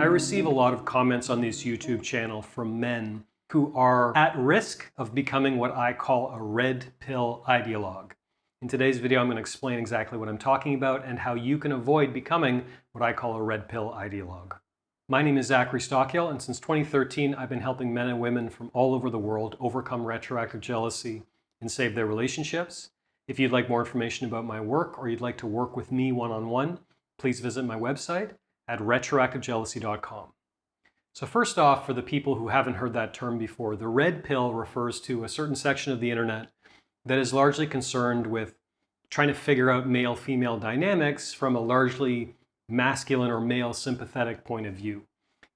I receive a lot of comments on this YouTube channel from men who are at risk of becoming what I call a red pill ideologue. In today's video, I'm going to explain exactly what I'm talking about and how you can avoid becoming what I call a red pill ideologue. My name is Zachary Stockill, and since 2013, I've been helping men and women from all over the world overcome retroactive jealousy and save their relationships. If you'd like more information about my work or you'd like to work with me one-on-one, please visit my website at retroactivejealousy.com. So first off, for the people who haven't heard that term before, the red pill refers to a certain section of the internet that is largely concerned with trying to figure out male-female dynamics from a largely masculine or male sympathetic point of view.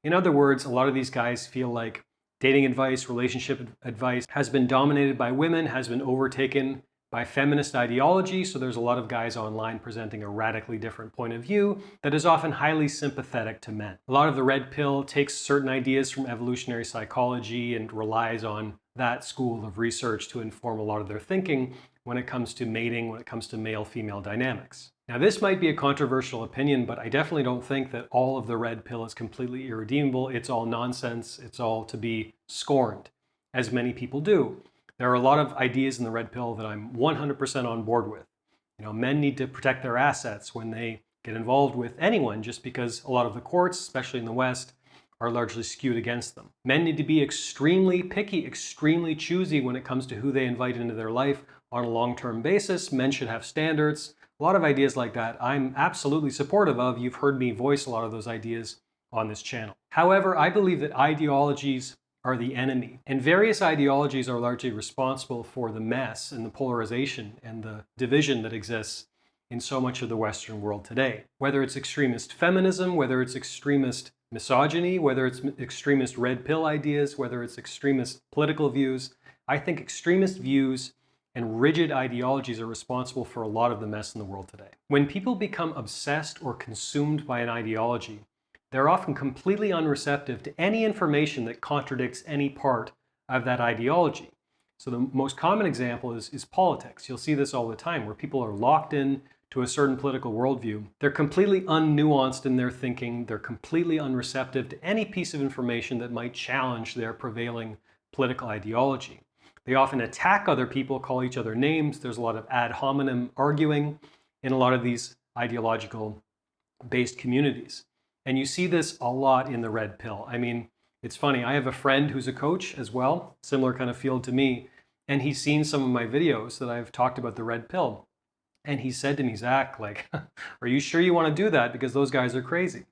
In other words, a lot of these guys feel like dating advice, relationship advice has been dominated by women, has been overtaken by feminist ideology, so there's a lot of guys online presenting a radically different point of view that is often highly sympathetic to men. A lot of the red pill takes certain ideas from evolutionary psychology and relies on that school of research to inform a lot of their thinking when it comes to mating, when it comes to male-female dynamics. Now, this might be a controversial opinion, but I definitely don't think that all of the red pill is completely irredeemable. It's all nonsense. It's all to be scorned, as many people do. There are a lot of ideas in the red pill that I'm 100% on board with. Men need to protect their assets when they get involved with anyone, just because a lot of the courts, especially in the West, are largely skewed against them. Men need to be extremely picky, extremely choosy when it comes to who they invite into their life on a long-term basis. Men should have standards. A lot of ideas like that I'm absolutely supportive of. You've heard me voice a lot of those ideas on this channel. However, I believe that ideologies are the enemy. And various ideologies are largely responsible for the mess and the polarization and the division that exists in so much of the Western world today. Whether it's extremist feminism, whether it's extremist misogyny, whether it's extremist red pill ideas, whether it's extremist political views, I think extremist views and rigid ideologies are responsible for a lot of the mess in the world today. When people become obsessed or consumed by an ideology, they're often completely unreceptive to any information that contradicts any part of that ideology. So the most common example is politics. You'll see this all the time, where people are locked in to a certain political worldview. They're completely unnuanced in their thinking. They're completely unreceptive to any piece of information that might challenge their prevailing political ideology. They often attack other people, call each other names. There's a lot of ad hominem arguing in a lot of these ideological based communities. And you see this a lot in the red pill. I mean, it's funny. I have a friend who's a coach as well, similar kind of field to me, and he's seen some of my videos that I've talked about the red pill. And he said to me, Zach, are you sure you want to do that? Because those guys are crazy.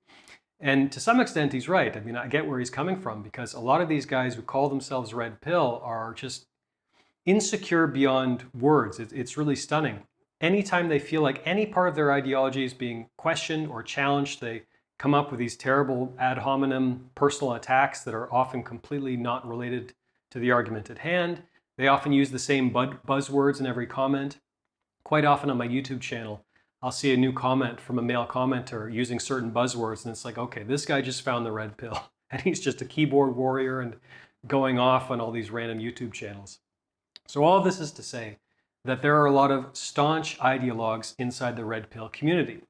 And to some extent, he's right. I mean, I get where he's coming from, because a lot of these guys who call themselves red pill are just insecure beyond words. It's really stunning. Anytime they feel like any part of their ideology is being questioned or challenged, they come up with these terrible ad hominem personal attacks that are often completely not related to the argument at hand. They often use the same buzzwords in every comment. Quite often on my YouTube channel, I'll see a new comment from a male commenter using certain buzzwords, and it's like, okay, this guy just found the red pill, and he's just a keyboard warrior and going off on all these random YouTube channels. So all of this is to say that there are a lot of staunch ideologues inside the red pill community.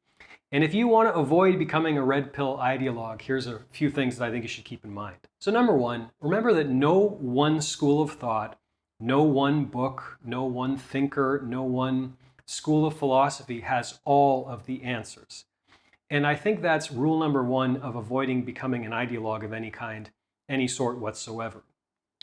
And if you want to avoid becoming a red pill ideologue, here's a few things that I think you should keep in mind. So number one, remember that no one school of thought, no one book, no one thinker, no one school of philosophy has all of the answers. And I think that's rule number one of avoiding becoming an ideologue of any kind, any sort whatsoever.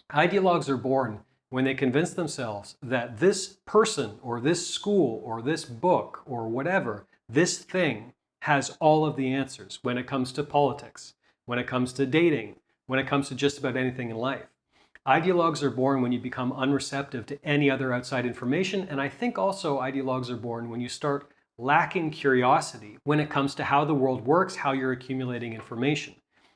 Ideologues are born when they convince themselves that this person or this school or this book or whatever, this thing, has all of the answers when it comes to politics, when it comes to dating, when it comes to just about anything in life. Ideologues are born when you become unreceptive to any other outside information, and I think also ideologues are born when you start lacking curiosity when it comes to how the world works, how you're accumulating information.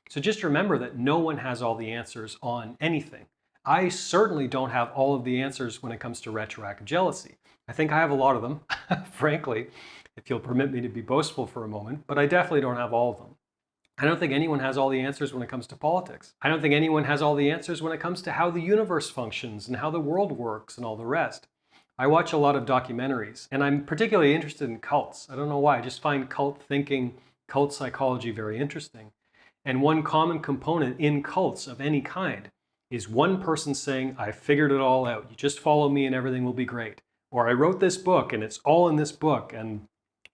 So just remember that no one has all the answers on anything. I certainly don't have all of the answers when it comes to retroactive jealousy. I think I have a lot of them, frankly, if you'll permit me to be boastful for a moment, but I definitely don't have all of them. I don't think anyone has all the answers when it comes to politics. I don't think anyone has all the answers when it comes to how the universe functions and how the world works and all the rest. I watch a lot of documentaries, and I'm particularly interested in cults. I don't know why, I just find cult thinking, cult psychology very interesting. And one common component in cults of any kind is one person saying, I figured it all out. You just follow me and everything will be great. Or I wrote this book and it's all in this book, and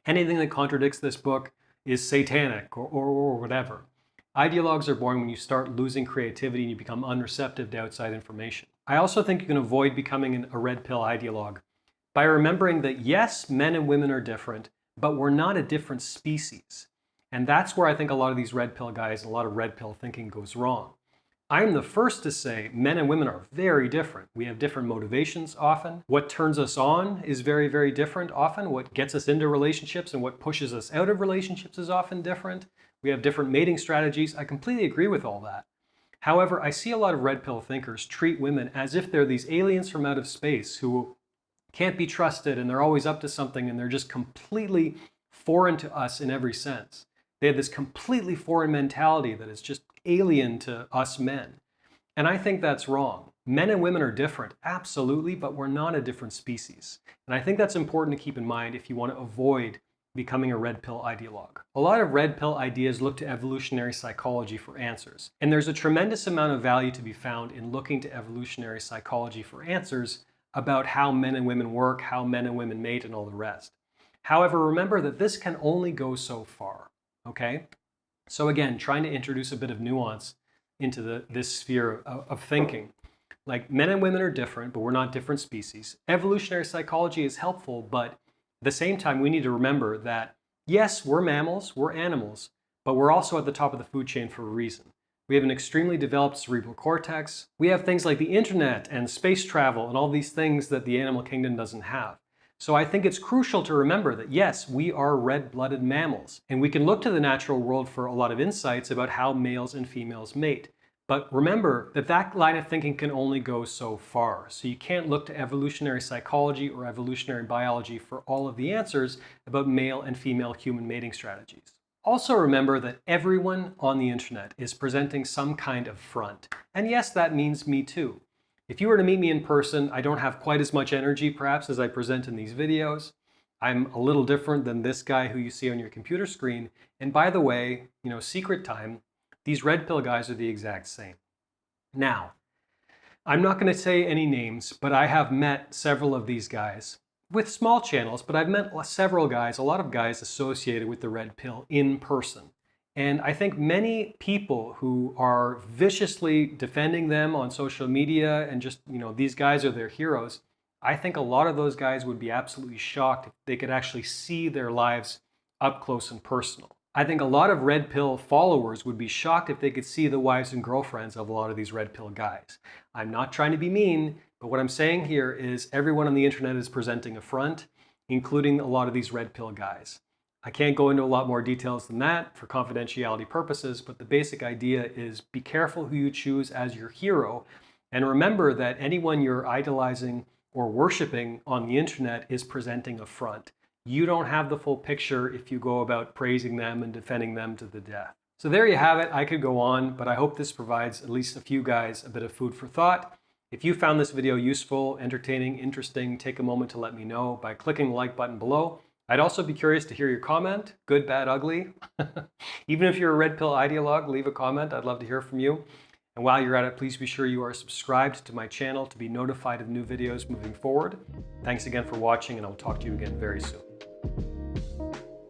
anything that contradicts this book is satanic or whatever. Ideologues are born when you start losing creativity and you become unreceptive to outside information. I also think you can avoid becoming a red pill ideologue by remembering that yes, men and women are different, but we're not a different species. And that's where I think a lot of these red pill guys and a lot of red pill thinking goes wrong. I'm the first to say men and women are very different. We have different motivations often. What turns us on is very, very different often. What gets us into relationships and what pushes us out of relationships is often different. We have different mating strategies. I completely agree with all that. However, I see a lot of red pill thinkers treat women as if they're these aliens from out of space who can't be trusted and they're always up to something and they're just completely foreign to us in every sense. They have this completely foreign mentality that is just alien to us men. And I think that's wrong. Men and women are different, absolutely, but we're not a different species. And I think that's important to keep in mind if you want to avoid becoming a red pill ideologue. A lot of red pill ideas look to evolutionary psychology for answers. And there's a tremendous amount of value to be found in looking to evolutionary psychology for answers about how men and women work, how men and women mate, and all the rest. However, remember that this can only go so far, okay? So again, trying to introduce a bit of nuance into this sphere of thinking. Like, men and women are different, but we're not different species. Evolutionary psychology is helpful, but at the same time, we need to remember that, yes, we're mammals, we're animals, but we're also at the top of the food chain for a reason. We have an extremely developed cerebral cortex. We have things like the internet and space travel and all these things that the animal kingdom doesn't have. So I think it's crucial to remember that, yes, we are red-blooded mammals, and we can look to the natural world for a lot of insights about how males and females mate. But remember that that line of thinking can only go so far. So you can't look to evolutionary psychology or evolutionary biology for all of the answers about male and female human mating strategies. Also remember that everyone on the internet is presenting some kind of front. And yes, that means me too. If you were to meet me in person, I don't have quite as much energy perhaps as I present in these videos. I'm a little different than this guy who you see on your computer screen. And by the way, secret time, these red pill guys are the exact same. Now, I'm not going to say any names, but I have met several of these guys with small channels, but I've met several guys, a lot of guys associated with the red pill in person. And I think many people who are viciously defending them on social media and just, these guys are their heroes, I think a lot of those guys would be absolutely shocked if they could actually see their lives up close and personal. I think a lot of red pill followers would be shocked if they could see the wives and girlfriends of a lot of these red pill guys. I'm not trying to be mean, but what I'm saying here is everyone on the internet is presenting a front, including a lot of these red pill guys. I can't go into a lot more details than that for confidentiality purposes, but the basic idea is be careful who you choose as your hero, and remember that anyone you're idolizing or worshiping on the internet is presenting a front. You don't have the full picture if you go about praising them and defending them to the death. So there you have it. I could go on, but I hope this provides at least a few guys a bit of food for thought. If you found this video useful, entertaining, interesting, take a moment to let me know by clicking the like button below. I'd also be curious to hear your comment, good, bad, ugly. Even if you're a red pill ideologue, leave a comment. I'd love to hear from you. And while you're at it, please be sure you are subscribed to my channel to be notified of new videos moving forward. Thanks again for watching, and I'll talk to you again very soon.